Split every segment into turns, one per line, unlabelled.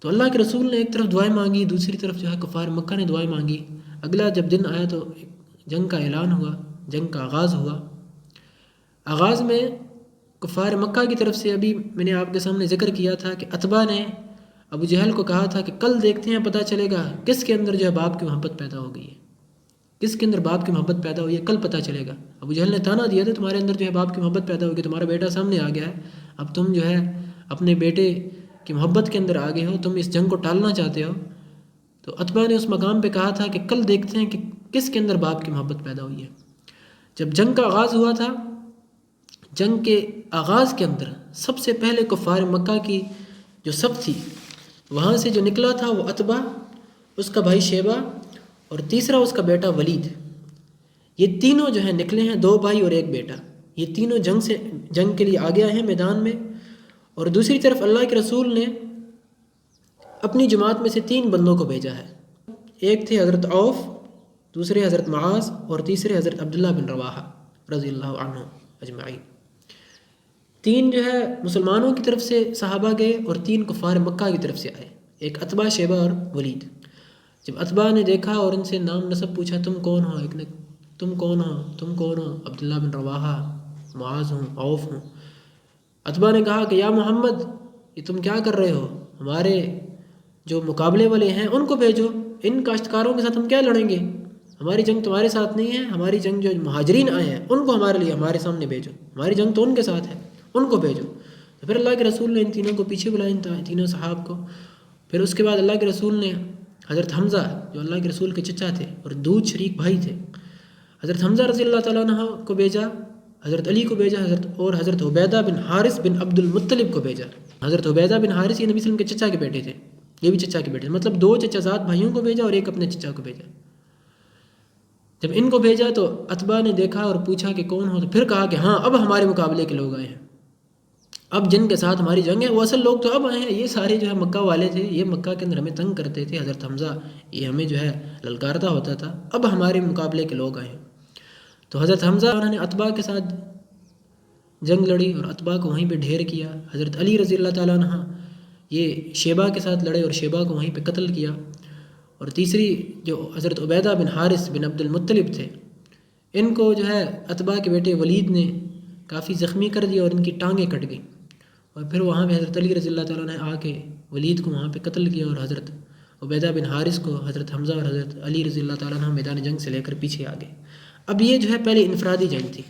تو اللہ کے رسول نے ایک طرف دعائیں مانگی، دوسری طرف جو ہے کفار مکہ نے دعائیں مانگی۔ اگلا جب دن آیا تو جنگ کا اعلان ہوا، جنگ کا آغاز ہوا۔ آغاز میں کفار مکہ کی طرف سے، ابھی میں نے آپ کے سامنے ذکر کیا تھا کہ عتبہ نے ابو جہل کو کہا تھا کہ کل دیکھتے ہیں، پتہ چلے گا کس کے اندر جو ہے باپ کی محبت پیدا ہو گئی ہے، کس کے اندر باپ کی محبت پیدا ہوئی ہے، کل پتہ چلے گا۔ ابو جہل نے تانا دیا تھا تمہارے اندر جو ہے باپ کی محبت پیدا ہوگی، تمہارا بیٹا سامنے آ گیا ہے، اب تم جو ہے اپنے بیٹے کی محبت کے اندر آگے ہو، تم اس جنگ کو ٹالنا چاہتے ہو۔ تو عتبہ نے اس مقام پہ کہا تھا کہ کل دیکھتے ہیں کہ کس کے اندر باپ کی محبت پیدا ہوئی ہے۔ جب جنگ کا آغاز ہوا تھا، جنگ کے آغاز کے اندر سب سے پہلے کفار مکہ کی جو صف تھی، وہاں سے جو نکلا تھا وہ عتبہ، اس کا بھائی شیبہ اور تیسرا اس کا بیٹا ولید۔ یہ تینوں جو ہیں نکلے ہیں، 2 بھائی اور 1 بیٹا، یہ تینوں جنگ کے لیے آگے آئے ہیں میدان میں۔ اور دوسری طرف اللہ کے رسول نے اپنی جماعت میں سے 3 بندوں کو بھیجا ہے، ایک تھے حضرت عوف، دوسرے حضرت معاذ اور تیسرے حضرت عبداللہ بن رواحہ رضی اللہ عنہ اجمعین۔ 3 جو ہے مسلمانوں کی طرف سے صحابہ گئے اور 3 کفار مکہ کی طرف سے آئے، ایک عتبہ، شیبہ اور ولید۔ جب عتبہ نے دیکھا اور ان سے نام نسب پوچھا، تم کون ہو؟ ایک نے تم کون ہو؟ تم کون ہو؟ عبداللہ بن رواحہ، معاذ ہوں، عوف ہوں۔ عتبہ نے کہا کہ یا محمد، یہ تم کیا کر رہے ہو؟ ہمارے جو مقابلے والے ہیں ان کو بھیجو، ان کاشتکاروں کے ساتھ ہم کیا لڑیں گے؟ ہماری جنگ تمہارے ساتھ نہیں ہے، ہماری جنگ جو مہاجرین آئے ہیں ان کو ہمارے سامنے بھیجو، ہماری جنگ تو ان کے ساتھ ہے، ان کو بھیجو۔ تو پھر اللہ کے رسول نے ان تینوں کو پیچھے بلایا، ان تینوں صحاب کو۔ پھر اس کے بعد اللہ کے رسول نے حضرت حمزہ، جو اللہ کے رسول کے چچا تھے اور دودھ شریک بھائی تھے، حضرت حمزہ رضی اللہ تعالیٰ عنہ کو بھیجا، حضرت علی کو بھیجا، حضرت عبیدہ بن حارث بن عبد المطلب کو بھیجا۔ حضرت عبیدہ بن حارث یہ نبی صلی اللہ علیہ وسلم کے چچا کے بیٹے تھے، یہ بھی چچا کے بیٹے، مطلب 2 چچا زاد بھائیوں کو بھیجا اور ایک اپنے چچا کو بھیجا۔ جب ان کو بھیجا تو عتبہ نے دیکھا اور پوچھا کہ کون ہو، تو پھر کہا کہ ہاں اب ہمارے مقابلے کے لوگ آئے ہیں، اب جن کے ساتھ ہماری جنگ ہے وہ اصل لوگ تو اب آئے ہیں، یہ سارے جو ہے مکہ والے تھے، یہ مکہ کے اندر ہمیں تنگ کرتے تھے، حضرت حمزہ یہ ہمیں جو ہے للکارتا ہوتا تھا، اب ہمارے مقابلے کے لوگ آئے ہیں۔ تو حضرت حمزہ انہوں نے عتبہ کے ساتھ جنگ لڑی اور عتبہ کو وہیں پہ ڈھیر کیا۔ حضرت علی رضی اللہ تعالیٰ عنہ یہ شیبہ کے ساتھ لڑے اور شیبہ کو وہیں پہ قتل کیا۔ اور تیسری جو حضرت عبیدہ بن حارث بن عبد المطلب تھے، ان کو جو ہے عتبہ کے بیٹے ولید نے کافی زخمی کر دیا اور ان کی ٹانگیں کٹ گئیں، اور پھر وہاں پہ حضرت علی رضی اللہ تعالیٰ نے آ کے ولید کو وہاں پہ قتل کیا اور حضرت عبیدہ بن حارث کو حضرت حمزہ اور حضرت علی رضی اللہ تعالیٰ عنہ میدان جنگ سے لے کر پیچھے آ گئے۔ اب یہ جو ہے پہلے انفرادی جنگ تھی،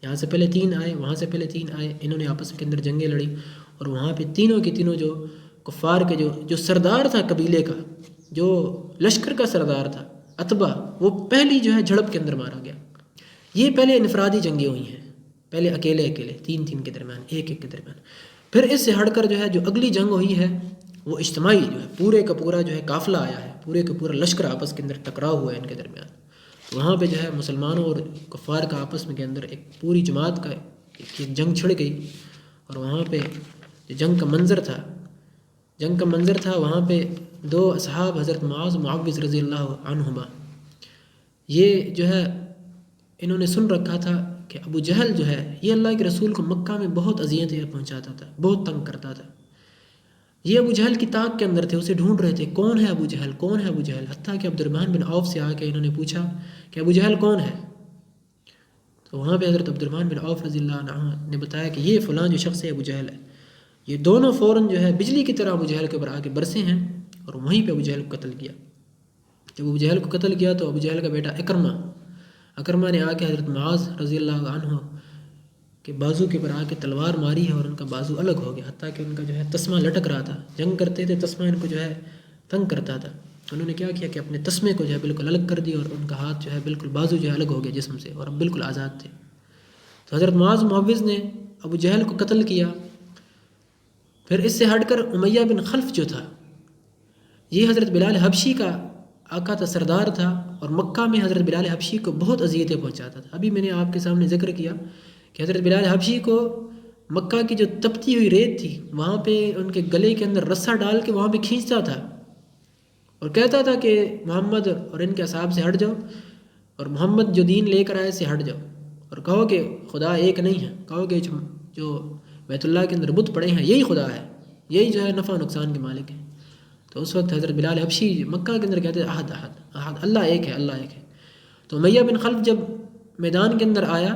یہاں سے پہلے 3 آئے، وہاں سے پہلے 3 آئے، انہوں نے آپس کے اندر جنگیں لڑی، اور وہاں پہ تینوں کے تینوں جو کفار کے جو سردار تھا قبیلے کا، جو لشکر کا سردار تھا عتبہ، وہ پہلی جو ہے جھڑپ کے اندر مارا گیا۔ یہ پہلے انفرادی جنگیں ہوئی ہیں، پہلے اکیلے 3 کے درمیان، 1 کے درمیان۔ پھر اس سے ہٹ کر جو ہے جو اگلی جنگ ہوئی ہے وہ اجتماعی جو ہے، پورے کا پورا جو ہے قافلہ آیا ہے، پورے کا پورا لشکر آپس کے اندر ٹکراؤ ہوا ہے ان کے درمیان۔ وہاں پہ جو ہے مسلمانوں اور کفار کا آپس میں کے اندر ایک پوری جماعت کا ایک جنگ چھڑ گئی، اور وہاں پہ جو جنگ کا منظر تھا وہاں پہ 2 اصحاب حضرت معاذ معوذ رضی اللہ عنہما، یہ جو ہے انہوں نے سن رکھا تھا کہ ابو جہل جو ہے یہ اللہ کے رسول کو مکہ میں بہت اذیتیں پہنچاتا تھا، بہت تنگ کرتا تھا۔ یہ ابو جہل کی طاق کے اندر تھے، اسے ڈھونڈ رہے تھے کون ہے ابو جہل، کون ہے ابو جہل، حتیٰ کہ عبد الرحمن بن عوف سے آ کے انہوں نے پوچھا کہ ابو جہل کون ہے؟ تو وہاں پہ حضرت عبد الرحمن بن عوف رضی اللہ عنہ نے بتایا کہ یہ فلاں جو شخص ہے ابو جہل ہے۔ یہ دونوں فوراً جو ہے بجلی کی طرح ابو جہل کے اوپر آ کے برسے ہیں اور وہیں پہ ابو جہل کو قتل کیا۔ جب ابو جہل کو قتل کیا تو ابو جہل کا بیٹا اکرمہ نے آ کے حضرت معاذ رضی اللہ عنہ کہ بازو کے پر آ کے تلوار ماری ہے اور ان کا بازو الگ ہو گیا، حتیٰ کہ ان کا جو ہے تسمہ لٹک رہا تھا، جنگ کرتے تھے تسمہ ان کو جو ہے تنگ کرتا تھا۔ انہوں نے کیا کیا کہ اپنے تسمے کو جو ہے بالکل الگ کر دیا اور ان کا ہاتھ جو ہے بالکل بازو جو ہے الگ ہو گیا جسم سے، اور اب بالکل آزاد تھے۔ تو حضرت معاذ معوذ نے ابو جہل کو قتل کیا۔ پھر اس سے ہٹ کر امیہ بن خلف جو تھا، یہ حضرت بلال حبشی کا آقا تھا، سردار تھا، اور مکہ میں حضرت بلال حبشی کو بہت اذیتیں پہنچاتا تھا۔ ابھی میں نے آپ کے سامنے ذکر کیا کہ حضرت بلال حبشی کو مکہ کی جو تپتی ہوئی ریت تھی وہاں پہ ان کے گلے کے اندر رسہ ڈال کے وہاں پہ کھینچتا تھا اور کہتا تھا کہ محمد اور ان کے اصحاب سے ہٹ جاؤ، اور محمد جو دین لے کر آئے سے ہٹ جاؤ، اور کہو کہ خدا ایک نہیں ہے، کہو کہ جو بیت اللہ کے اندر بت پڑے ہیں یہی خدا ہے، یہی جو ہے نفع و نقصان کے مالک ہیں۔ تو اس وقت حضرت بلال حبشی مکہ کے اندر کہتے تھے احد احد احد، اللہ ایک ہے، اللہ ایک ہے۔ تو امیہ بن خلف جب میدان کے اندر آیا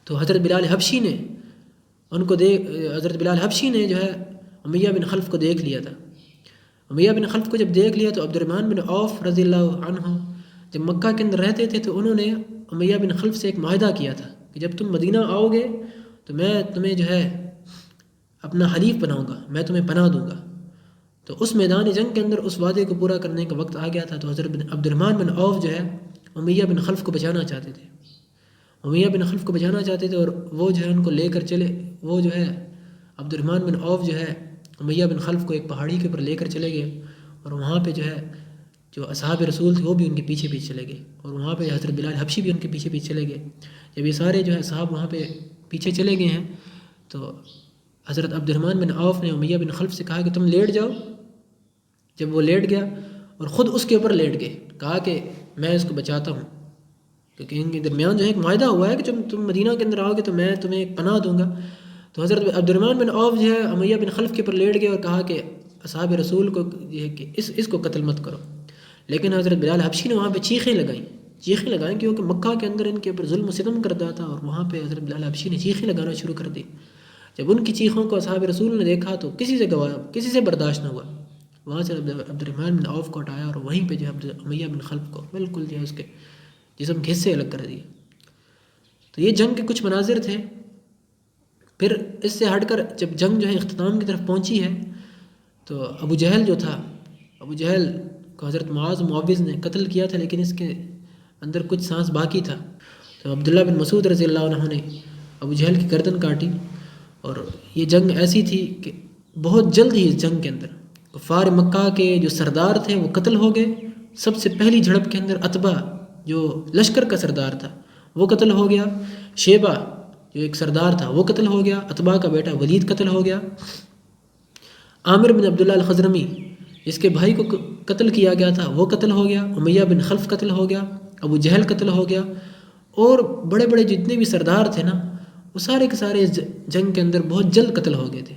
تو حضرت بلال حبشی نے حضرت بلال حبشی نے جو ہے امیہ بن خلف کو دیکھ لیا تھا۔ امیہ بن خلف کو جب دیکھ لیا تو عبد الرحمن بن عوف رضی اللہ عنہ جب مکہ کے اندر رہتے تھے تو انہوں نے امیہ بن خلف سے ایک معاہدہ کیا تھا کہ جب تم مدینہ آؤ گے تو میں تمہیں جو ہے اپنا حلیف بناؤں گا، میں تمہیں پناہ دوں گا۔ تو اس میدان جنگ کے اندر اس وعدے کو پورا کرنے کا وقت آ گیا تھا، تو حضرت عبد الرحمن بن عوف جو ہے امیہ بن خلف کو بچانا چاہتے تھے، امیہ بن خلف کو بچانا چاہتے تھے، اور وہ جو ہے ان کو لے کر چلے، وہ جو ہے عبد الرحمن بن عوف جو ہے امیہ بن خلف کو ایک پہاڑی کے اوپر لے کر چلے گئے، اور وہاں پہ جو ہے جو اصحاب رسول تھے وہ بھی ان کے پیچھے پیچھے چلے گئے، اور وہاں پہ حضرت بلال حبشی بھی ان کے پیچھے پیچھے چلے گئے۔ جب یہ سارے جو ہے صحاب وہاں پہ پیچھے چلے گئے ہیں تو حضرت عبد الرحمن بن عوف نے امیہ بن خلف سے کہا کہ تم لیٹ جاؤ۔ جب وہ لیٹ گیا اور خود اس کے اوپر لیٹ گئے، کہا کہ میں اس کو بچاتا ہوں، کیونکہ ان کے درمیان جو ہے ایک معاہدہ ہوا ہے کہ جب تم مدینہ کے اندر آؤ گے تو میں تمہیں ایک پناہ دوں گا۔ تو حضرت عبد الرحمن بن عوف جو ہے امیہ بن خلف کے اوپر لیٹ گئے اور کہا کہ اصحاب رسول کو یہ ہے کہ اس کو قتل مت کرو، لیکن حضرت بلال حبشی نے وہاں پہ چیخیں لگائیں کیونکہ مکہ کے اندر ان کے اوپر ظلم و ستم کرتا تھا، اور وہاں پہ حضرت بلال حبشی نے چیخیں لگانا شروع کر دی۔ جب ان کی چیخوں کو اصحاب رسول نے دیکھا تو کسی سے برداشت نہ ہوا، وہاں سے عبد الرحمن بن عوف کو ہٹایا اور وہیں پہ جو ہے امیہ بن خلف کو بالکل جو ہے اس کے جسم کے حصے الگ کر دیے۔ تو یہ جنگ کے کچھ مناظر تھے۔ پھر اس سے ہٹ کر جب جنگ جو ہے اختتام کی طرف پہنچی ہے تو ابو جہل جو تھا، ابو جہل کو حضرت معاذ معوذ نے قتل کیا تھا، لیکن اس کے اندر کچھ سانس باقی تھا، تو عبداللہ بن مسعود رضی اللہ عنہ نے ابو جہل کی گردن کاٹی، اور یہ جنگ ایسی تھی کہ بہت جلد ہی اس جنگ کے اندر کفار مکہ کے جو سردار تھے وہ قتل ہو گئے۔ سب سے پہلی جھڑپ کے اندر عتبہ جو لشکر کا سردار تھا وہ قتل ہو گیا، شیبہ جو ایک سردار تھا وہ قتل ہو گیا، عتبہ کا بیٹا ولید قتل ہو گیا، عامر بن عبداللہ الخزرمی جس کے بھائی کو قتل کیا گیا تھا وہ قتل ہو گیا، امیہ بن خلف قتل ہو گیا، ابو جہل قتل ہو گیا، اور بڑے بڑے جتنے بھی سردار تھے نا وہ سارے کے سارے اس جنگ کے اندر بہت جلد قتل ہو گئے تھے۔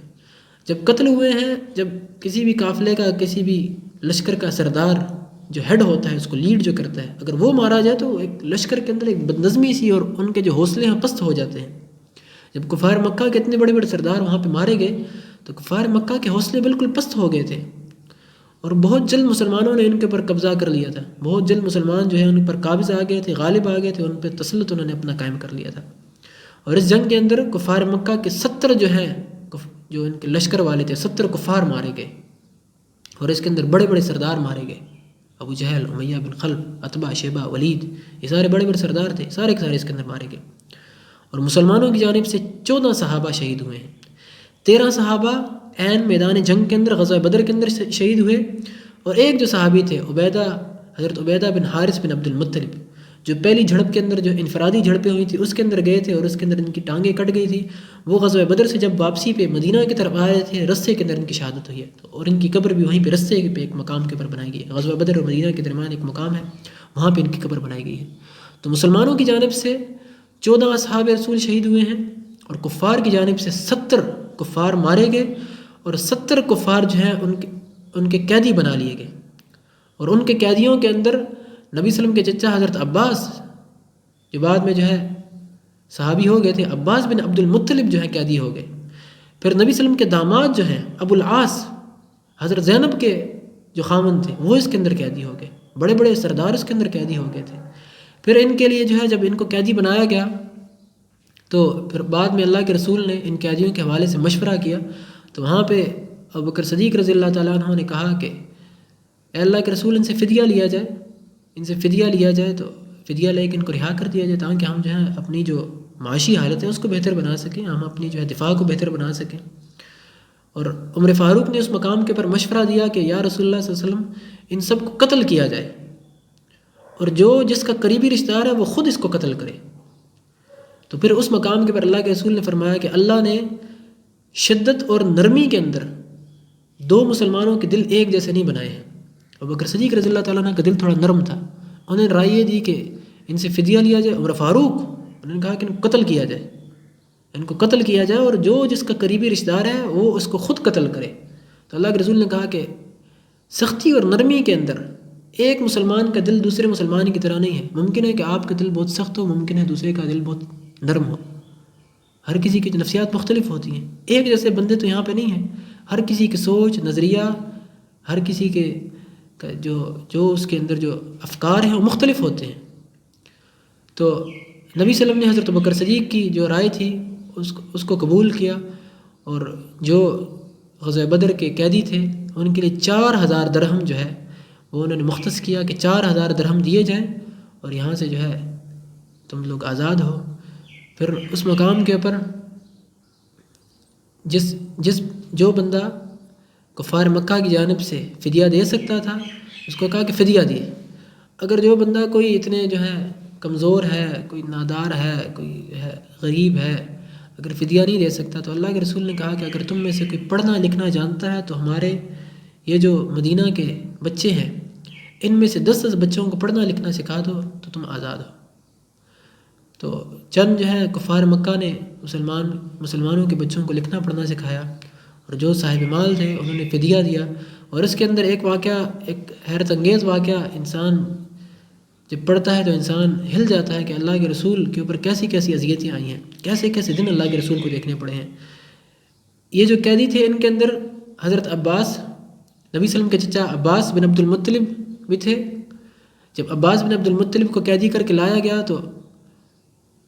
جب قتل ہوئے ہیں، جب کسی بھی قافلے کا کسی بھی لشکر کا سردار جو ہیڈ ہوتا ہے، اس کو لیڈ جو کرتا ہے، اگر وہ مارا جائے تو ایک لشکر کے اندر ایک بدنظمی سی اور ان کے جو حوصلے ہیں پست ہو جاتے ہیں۔ جب کفار مکہ کے اتنے بڑے بڑے سردار وہاں پہ مارے گئے تو کفار مکہ کے حوصلے بالکل پست ہو گئے تھے، اور بہت جلد مسلمانوں نے ان کے اوپر قبضہ کر لیا تھا، بہت جلد مسلمان جو ہے ان پر قابض آ گئے تھے، غالب آ گئے تھے، ان پہ تسلط انہوں نے اپنا قائم کر لیا تھا۔ اور اس جنگ کے اندر کفار مکہ کے 70 جو ہیں جو ان کے لشکر والے تھے 70 کفار مارے گئے، اور اس کے اندر بڑے بڑے سردار مارے گئے، ابو جہل، امیہ بن خلف، عتبہ، شیبہ، ولید، یہ سارے بڑے بڑے سردار تھے، سارے کے سارے اس کے اندر مارے گئے۔ اور مسلمانوں کی جانب سے 14 صحابہ شہید ہوئے ہیں، 13 صحابہ عین میدان جنگ کے اندر غزوہ بدر کے اندر شہید ہوئے، اور ایک جو صحابی تھے حضرت عبیدہ بن حارث بن عبد المطلب، جو پہلی جھڑپ کے اندر جو انفرادی جھڑپیں ہوئی تھی اس کے اندر گئے تھے، اور اس کے اندر ان کی ٹانگیں کٹ گئی تھی، وہ غزوہ بدر سے جب واپسی پہ مدینہ کی طرف آ رہے تھے، رستے کے اندر ان کی شہادت ہوئی ہے، اور ان کی قبر بھی وہیں پہ رستے پہ ایک مقام کے اوپر بنائی گئی ہے۔ غزوہ بدر اور مدینہ کے درمیان ایک مقام ہے، وہاں پہ ان کی قبر بنائی گئی ہے۔ تو مسلمانوں کی جانب سے 14 اصحاب رسول شہید ہوئے ہیں، اور کفار کی جانب سے 70 کفار مارے گئے، اور 70 کفار جو ہیں ان کے قیدی بنا لیے گئے، اور ان کے قیدیوں کے اندر نبی صلی اللہ علیہ وسلم کے چچا حضرت عباس جو بعد میں جو ہے صحابی ہو گئے تھے، عباس بن عبد المطلب جو ہیں قیدی ہو گئے۔ پھر نبی صلی اللہ علیہ وسلم کے داماد جو ہیں ابو العاص حضرت زینب کے جو خامن تھے وہ اس کے اندر قیدی ہو گئے، بڑے بڑے سردار اس کے اندر قیدی ہو گئے تھے۔ پھر ان کے لیے جو ہے جب ان کو قیدی بنایا گیا تو پھر بعد میں اللہ کے رسول نے ان قیدیوں کے حوالے سے مشورہ کیا، تو وہاں پہ ابوبکر صدیق رضی اللہ تعالیٰ عنہ نے کہا کہ اے اللہ کے رسول ان سے فدیہ لیا جائے، تو فدیہ لے کے ان کو رہا کر دیا جائے، تاکہ ہم جو ہے اپنی جو معاشی حالت ہے اس کو بہتر بنا سکیں، ہم اپنی جو ہے دفاع کو بہتر بنا سکیں۔ اور عمر فاروق نے اس مقام کے پر مشورہ دیا کہ یا رسول اللہ صلی اللہ علیہ وسلم ان سب کو قتل کیا جائے، اور جس کا قریبی رشتہ دار ہے وہ خود اس کو قتل کرے۔ تو پھر اس مقام کے پر اللہ کے رسول نے فرمایا کہ اللہ نے شدت اور نرمی کے اندر 2 مسلمانوں کے دل ایک جیسے نہیں بنائے ہیں۔ ابوبکر صدیق رضی اللہ تعالیٰ عنہ کا دل تھوڑا نرم تھا، انہوں نے رائے دی کہ ان سے فدیہ لیا جائے۔ عمر فاروق انہوں نے کہا کہ ان کو قتل کیا جائے، اور جس کا قریبی رشتہ دار ہے وہ اس کو خود قتل کرے۔ تو اللہ کے رسول نے کہا کہ سختی اور نرمی کے اندر ایک مسلمان کا دل دوسرے مسلمان کی طرح نہیں ہے. ممکن ہے کہ آپ کا دل بہت سخت ہو، ممکن ہے دوسرے کا دل بہت نرم ہو. ہر کسی کی نفسیات مختلف ہوتی ہیں. ایک جیسے بندے تو یہاں پہ نہیں ہیں. ہر کسی کی سوچ، نظریہ، ہر کسی کے جو اس کے اندر جو افکار ہیں وہ مختلف ہوتے ہیں. تو نبی صلی اللہ علیہ وسلم نے حضرت ابوبکر صدیق کی جو رائے تھی اس کو قبول کیا، اور جو غزوہ بدر کے قیدی تھے ان کے لیے 4000 درہم جو ہے وہ انہوں نے مختص کیا کہ 4000 درہم دیے جائیں اور یہاں سے جو ہے تم لوگ آزاد ہو. پھر اس مقام کے اوپر جو بندہ کفار مکہ کی جانب سے فدیہ دے سکتا تھا اس کو کہا کہ فدیہ دیے. اگر جو بندہ کوئی اتنے جو ہے کمزور ہے، کوئی نادار ہے، کوئی ہے غریب ہے، اگر فدیہ نہیں دے سکتا تو اللہ کے رسول نے کہا کہ اگر تم میں سے کوئی پڑھنا لکھنا جانتا ہے تو ہمارے یہ جو مدینہ کے بچے ہیں ان میں سے 10 بچوں کو پڑھنا لکھنا سکھا دو تو تم آزاد ہو. تو چند جو ہے کفار مکہ نے مسلمانوں کے بچوں کو لکھنا پڑھنا سکھایا، اور جو صاحب مال تھے انہوں نے فدیہ دیا. اور اس کے اندر ایک واقعہ، ایک حیرت انگیز واقعہ، انسان جب پڑھتا ہے تو انسان ہل جاتا ہے کہ اللہ کے رسول کے اوپر کیسی کیسی اذیتیں آئی ہیں، کیسے کیسے دن اللہ کے رسول کو دیکھنے پڑے ہیں. یہ جو قیدی تھے ان کے اندر حضرت عباس، نبی صلی اللہ علیہ وسلم کے چچا عباس بن عبد المطلب بھی تھے. جب عباس بن عبد المطلب کو قیدی کر کے لایا گیا تو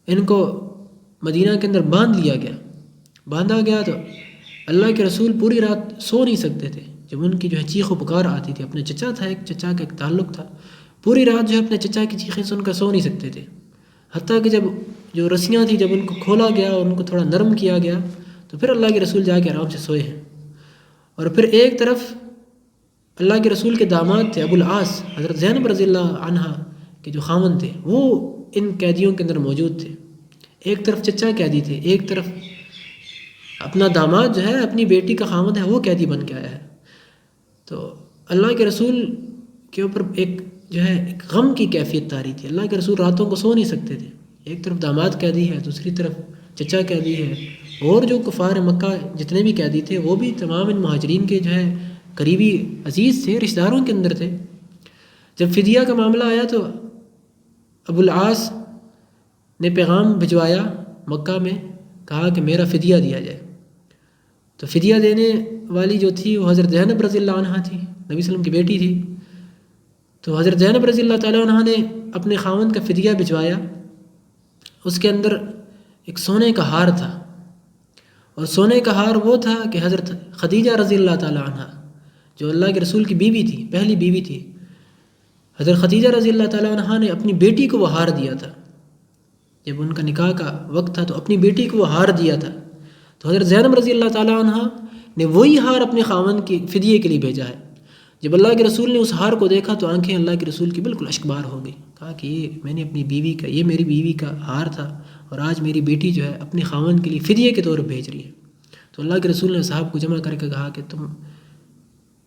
ان کو مدینہ کے اندر باندھا گیا تو اللہ کے رسول پوری رات سو نہیں سکتے تھے. جب ان کی جو ہے چیخ و پکار آتی تھی، اپنے چچا تھا، ایک چچا کا ایک تعلق تھا، پوری رات جو ہے اپنے چچا کی چیخیں سن کر سو نہیں سکتے تھے. حتیٰ کہ جب جو رسیاں تھیں جب ان کو کھولا گیا اور ان کو تھوڑا نرم کیا گیا تو پھر اللہ کے رسول جا کے آرام سے سوئے ہیں. اور پھر ایک طرف اللہ کے رسول کے داماد تھے ابو العاص، حضرت زینب رضی اللہ عنہا کے جو خاوند تھے، وہ ان قیدیوں کے اندر موجود تھے. ایک طرف چچا قیدی تھے، ایک طرف اپنا داماد جو ہے اپنی بیٹی کا خاوند ہے وہ قیدی بن کے آیا ہے. تو اللہ کے رسول کے اوپر ایک جو ہے ایک غم کی کیفیت طاری تھی. اللہ کے رسول راتوں کو سو نہیں سکتے تھے. ایک طرف داماد قیدی ہے، دوسری طرف چچا قیدی ہے، اور جو کفار مکہ جتنے بھی قیدی تھے وہ بھی تمام ان مہاجرین کے جو ہے قریبی عزیز تھے، رشتہ داروں کے اندر تھے. جب فدیہ کا معاملہ آیا تو ابو العاص نے پیغام بھجوایا مکہ میں، کہا کہ میرا فدیہ دیا جائے. تو فدیہ دینے والی جو تھی وہ حضرت زینب رضی اللہ عنہ تھی، نبی صلی اللہ علیہ وسلم کی بیٹی تھی. تو حضرت زینب رضی اللہ تعالیٰ عنہ نے اپنے خاوند کا فدیہ بھجوایا. اس کے اندر ایک سونے کا ہار تھا، اور سونے کا ہار وہ تھا کہ حضرت خدیجہ رضی اللہ تعالیٰ عنہ جو اللہ کے رسول کی بیوی تھی، پہلی بیوی تھی، حضرت خدیجہ رضی اللہ تعالیٰ عنہ نے اپنی بیٹی کو وہ ہار دیا تھا. جب ان کا نکاح کا وقت تھا تو اپنی بیٹی کو وہ ہار دیا تھا. تو حضرت زینب رضی اللہ تعالیٰ عنہ نے وہی ہار اپنے خاوند کی فدیے کے لیے بھیجا ہے. جب اللہ کے رسول نے اس ہار کو دیکھا تو آنکھیں اللہ کے رسول کی بالکل اشکبار ہو گئی. کہا کہ یہ میری بیوی کا ہار تھا، اور آج میری بیٹی جو ہے اپنے خاوند کے لیے فدیے کے طور پر بھیج رہی ہے. تو اللہ کے رسول نے صاحب کو جمع کر کے کہا کہ تم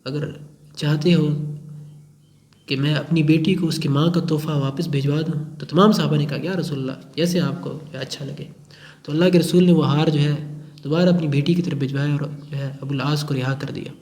اگر چاہتے ہو کہ میں اپنی بیٹی کو اس کی ماں کا تحفہ واپس بھیجوا دوں، تو تمام صحابہ نے کہا کہ یا رسول اللہ جیسے آپ کو اچھا لگے. تو اللہ کے رسول نے وہ ہار جو ہے دوبارہ اپنی بیٹی کی طرف بھجوایا اور جو ہے ابو العاص کو رہا کر دیا.